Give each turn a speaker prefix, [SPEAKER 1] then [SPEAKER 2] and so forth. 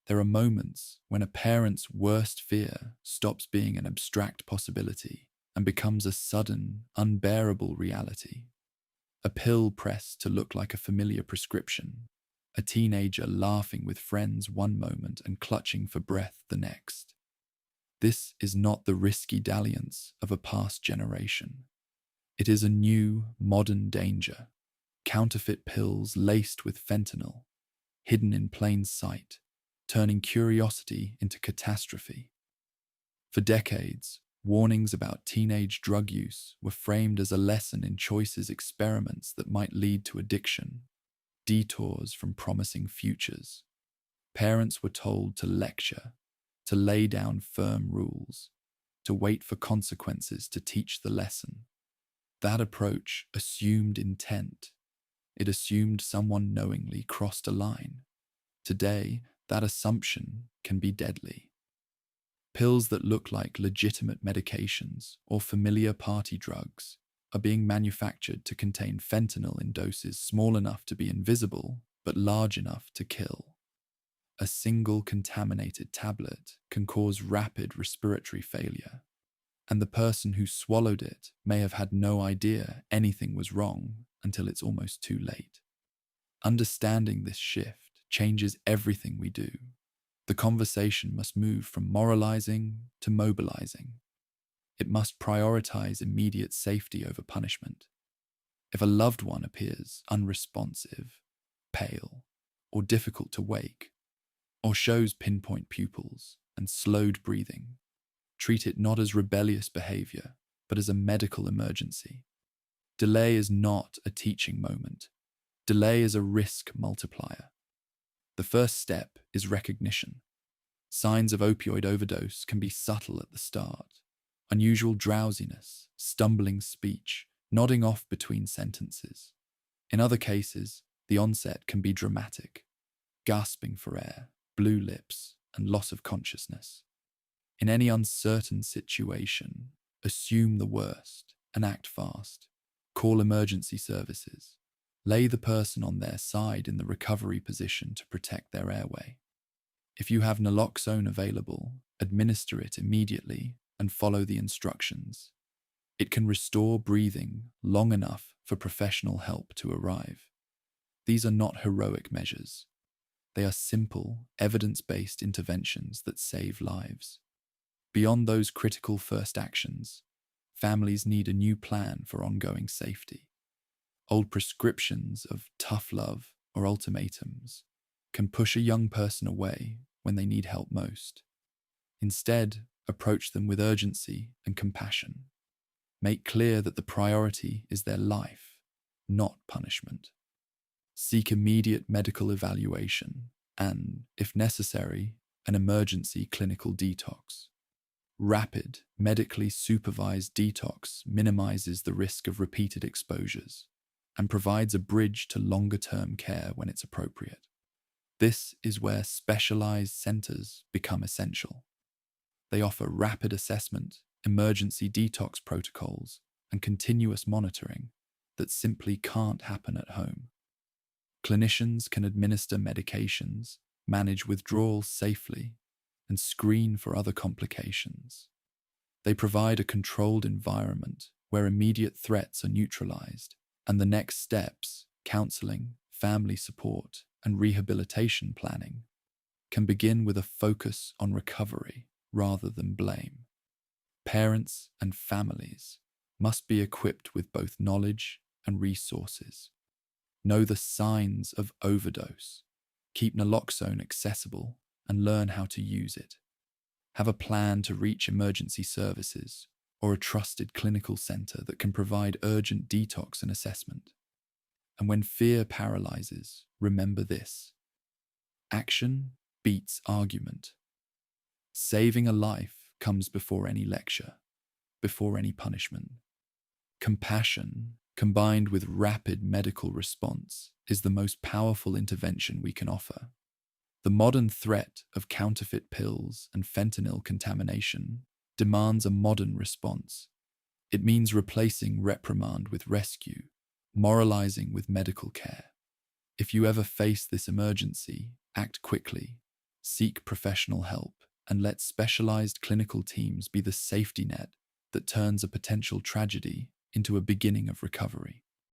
[SPEAKER 1] There are moments when a parent's worst fear stops being an abstract possibility and becomes a sudden, unbearable reality. A pill pressed to look like a familiar prescription, a teenager laughing with friends one moment and clutching for breath the next. This is not the risky dalliance of a past generation. It is a new, modern danger. Counterfeit pills laced with fentanyl, hidden in plain sight, turning curiosity into catastrophe. For decades, warnings about teenage drug use were framed as a lesson in choices experiments that might lead to addiction, detours from promising futures. Parents were told to lecture, to lay down firm rules, to wait for consequences to teach the lesson. That approach assumed intent. It assumed someone knowingly crossed a line. Today, that assumption can be deadly. Pills that look like legitimate medications or familiar party drugs are being manufactured to contain fentanyl in doses small enough to be invisible but large enough to kill. A single contaminated tablet can cause rapid respiratory failure, and the person who swallowed it may have had no idea anything was wrong until it's almost too late. Understanding this shift changes everything we do. The conversation must move from moralizing to mobilizing. It must prioritize immediate safety over punishment. If a loved one appears unresponsive, pale, or difficult to wake, or shows pinpoint pupils and slowed breathing, treat it not as rebellious behavior, but as a medical emergency. Delay is not a teaching moment. Delay is a risk multiplier. The first step is recognition. Signs of opioid overdose can be subtle at the start. Unusual drowsiness, stumbling speech, nodding off between sentences. In other cases, the onset can be dramatic, gasping for air, blue lips, and loss of consciousness. In any uncertain situation, assume the worst and act fast. Call emergency services. Lay the person on their side in the recovery position to protect their airway. If you have naloxone available, administer it immediately and follow the instructions. It can restore breathing long enough for professional help to arrive. These are not heroic measures. They are simple, evidence-based interventions that save lives. Beyond those critical first actions, families need a new plan for ongoing safety. Old prescriptions of tough love or ultimatums can push a young person away when they need help most. Instead, approach them with urgency and compassion. Make clear that the priority is their life, not punishment. Seek immediate medical evaluation and, if necessary, an emergency clinical detox. Rapid, medically supervised detox minimizes the risk of repeated exposures and provides a bridge to longer-term care when it's appropriate. This is where specialized centers become essential. They offer rapid assessment, emergency detox protocols, and continuous monitoring that simply can't happen at home. Clinicians can administer medications, manage withdrawals safely, and screen for other complications. They provide a controlled environment where immediate threats are neutralized, and the next steps, counseling, family support, and rehabilitation planning, can begin with a focus on recovery rather than blame. Parents and families must be equipped with both knowledge and resources. Know the signs of overdose. Keep naloxone accessible and learn how to use it. Have a plan to reach emergency services or a trusted clinical center that can provide urgent detox and assessment. And when fear paralyzes, remember this: action beats argument. Saving a life comes before any lecture, before any punishment. Compassion, combined with rapid medical response, is the most powerful intervention we can offer. The modern threat of counterfeit pills and fentanyl contamination demands a modern response. It means replacing reprimand with rescue, moralizing with medical care. If you ever face this emergency, act quickly. Seek professional help and let specialized clinical teams be the safety net that turns a potential tragedy into a beginning of recovery.